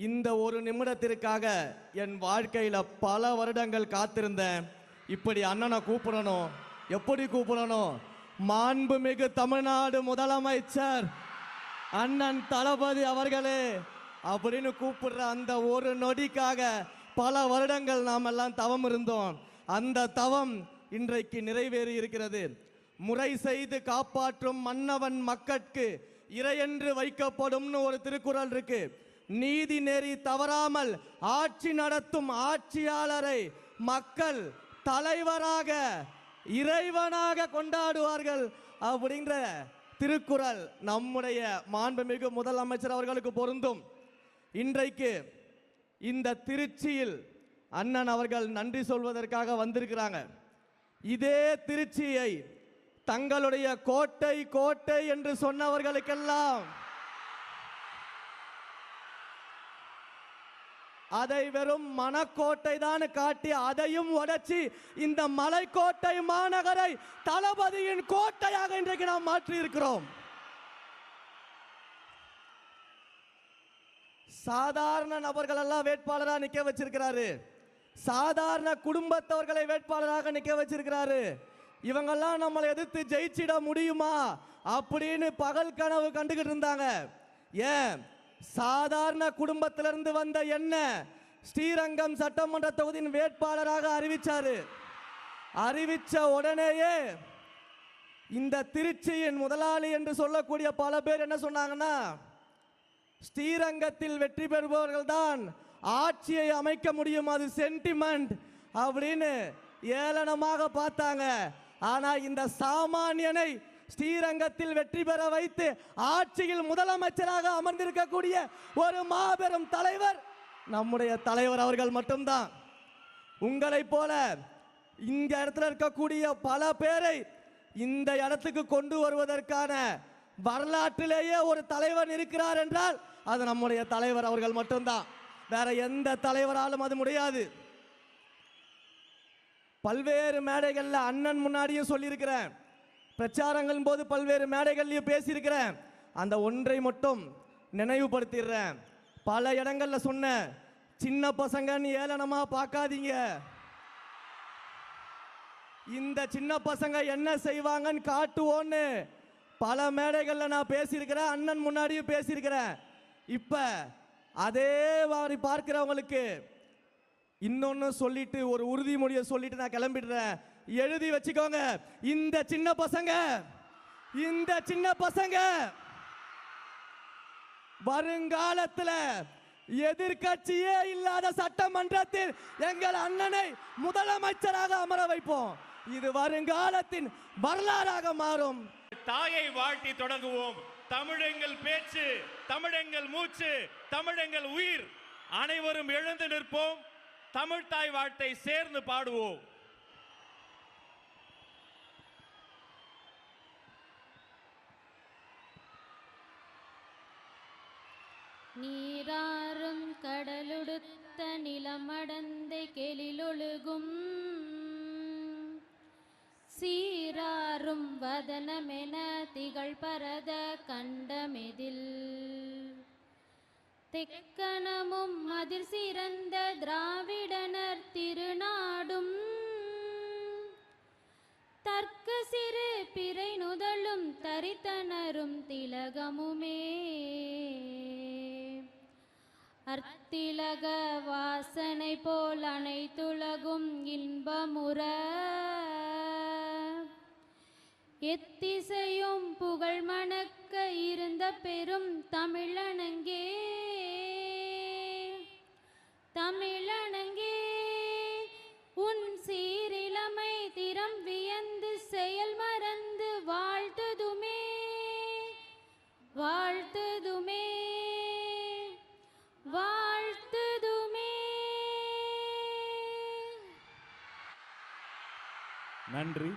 இந்த ஒரு நிமிடத்திற்காக என் வாழ்க்கையில் பல வருடங்கள் காத்திருந்தேன். இப்படி அண்ணனை கூப்பிடணும். எப்படி கூப்பிடணும்? மாண்புமிகு தமிழ்நாடு முதலமைச்சர் அண்ணன் தளபதி அவர்களே அப்படின்னு கூப்பிடுற அந்த ஒரு நொடிக்காக பல வருடங்கள் நாம் எல்லாம் தவம் இருந்தோம். அந்த தவம் இன்றைக்கு நிறைவேறி இருக்கிறது. முறை செய்து காப்பாற்றும் மன்னவன் மக்கட்கு இறையென்று வைக்கப்படும்னு ஒரு திருக்குறள் இருக்கு. நீதி நெறி தவறாமல் ஆட்சி நடத்தும் ஆட்சியாளரை மக்கள் தலைவராக இறைவனாக கொண்டாடுவார்கள் அப்படின்ற திருக்குறள் நம்முடைய மாண்புமிகு முதலமைச்சர் அவர்களுக்கு பொருந்தும். இன்றைக்கு இந்த திருச்சியில் அண்ணன் அவர்கள் நன்றி சொல்வதற்காக வந்திருக்கிறாங்க. இதே திருச்சியை தங்களுடைய கோட்டை கோட்டை என்று சொன்னவர்களுக்கெல்லாம் அதை வெறும் மனக்கோட்டை தான் காட்டி அதையும் உடைச்சி இந்த மலைக்கோட்டை மாநகரை தளபதியின் கோட்டையாக இன்றைக்கு நாம் மாற்றி இருக்கிறோம். சாதாரண நபர்கள் எல்லாம் வேட்பாளராக நிக்க வச்சிருக்கிறாரு. சாதாரண குடும்பத்தவர்களை வேட்பாளராக நிக்க வச்சிருக்கிறாரு. இவங்கெல்லாம் நம்மளை எதிர்த்து ஜெயிச்சிட முடியுமா அப்படின்னு பகல் கனவு கண்டுகிட்டு இருந்தாங்க. ஏன் சாதாரண குடும்பத்திலிருந்து வந்த என்ன ஸ்ரீரங்கம் சட்டமன்ற தொகுதியின் வேட்பாளராக அறிவிச்சாரு. அறிவிச்ச உடனேயே இந்த திருச்சியின் முதலாளி என்று சொல்லக்கூடிய பல பேர் என்ன சொன்னாங்கன்னா, ஸ்ரீரங்கத்தில் வெற்றி பெறுபவர்கள் தான் ஆட்சியை அமைக்க முடியும், அது சென்டிமெண்ட் அப்படின்னு ஏளனமாக பார்த்தாங்க. ஆனா இந்த சாமானியனை ஸ்ரீரங்கத்தில் வெற்றி பெற வைத்து ஆட்சியில் முதலமைச்சராக அமர்ந்திருக்கக்கூடிய ஒரு மாபெரும் தலைவர் நம்முடைய தலைவர் அவர்கள் மட்டும்தான். உங்களை போல இந்த இடத்துல இருக்கக்கூடிய பல பேரை இந்த இடத்துக்கு கொண்டு வருவதற்கான வரலாற்றிலேயே ஒரு தலைவர் இருக்கிறார் என்றால் அது நம்முடைய தலைவர் அவர்கள் மட்டும்தான். வேற எந்த தலைவராலும் அது முடியாது. பல்வேறு மேடைகளில் அண்ணன் முன்னாடியும் சொல்லியிருக்கிறேன், பிரச்சாரங்களின் போது பல்வேறு மேடைகள்லையும் பேசியிருக்கிறேன். அந்த ஒன்றை மட்டும் நினைவுபடுத்திடுறேன். பல இடங்களில் சொன்ன சின்ன பசங்கன்னு ஏளனமா பார்க்காதீங்க. இந்த சின்ன பசங்க என்ன செய்வாங்கன்னு காட்டுவோன்னு பல மேடைகளில் நான் பேசியிருக்கிறேன், அண்ணன் முன்னாடியும் பேசியிருக்கிறேன். இப்போ அதே மாதிரி பார்க்கிறவங்களுக்கு இன்னொன்னு சொல்லிட்டு ஒரு உறுதிமொழியை சொல்லிட்டு நான் கிளம்பிடுறேன். எழுதி வச்சுக்கோங்க, இந்த சின்ன பசங்க வருங்காலத்தில் எதிர்கட்சியே இல்லாத சட்டமன்றத்தில் எங்கள் அண்ணனை முதலமைச்சராக அமர வைப்போம். இது வருங்காலத்தின் வரலாறாக மாறும். தாயை வாழ்த்தி தொடங்குவோம். தமிழெங்கள் பேச்சு, தமிழெங்கள் மூச்சு, தமிழெங்கள் உயிர். அனைவரும் எழுந்து நிற்போம். தமிழ் தாய் வாழ்த்தை சேர்ந்து பாடுவோம். நீராறும் கடலுடுத்த நிலமடந்த கெளிலொழுகும் சீராறும் வதனமென திகழ் பரத கண்டமெதில் தெக்கணமும் அதிர் சிறந்த திராவிடனர் திருநாடும் தர்க்க சிறு பிறை நுதலும் தரித்தனரும் திலகமுமே அர்த்திலக வாசனை போல் அனைத்துலகும் இன்பமுற எத்திசையும் புகழ் மணக்க இருந்த பெரும் தமிழனங்கே தமிழனங்கே உன் சீரிலமை திறம் வியந்து செயல் மறந்து வாழ்த்துதுமே வாழ்த்துதுமே வாழ்த்துதுமே. நன்றி.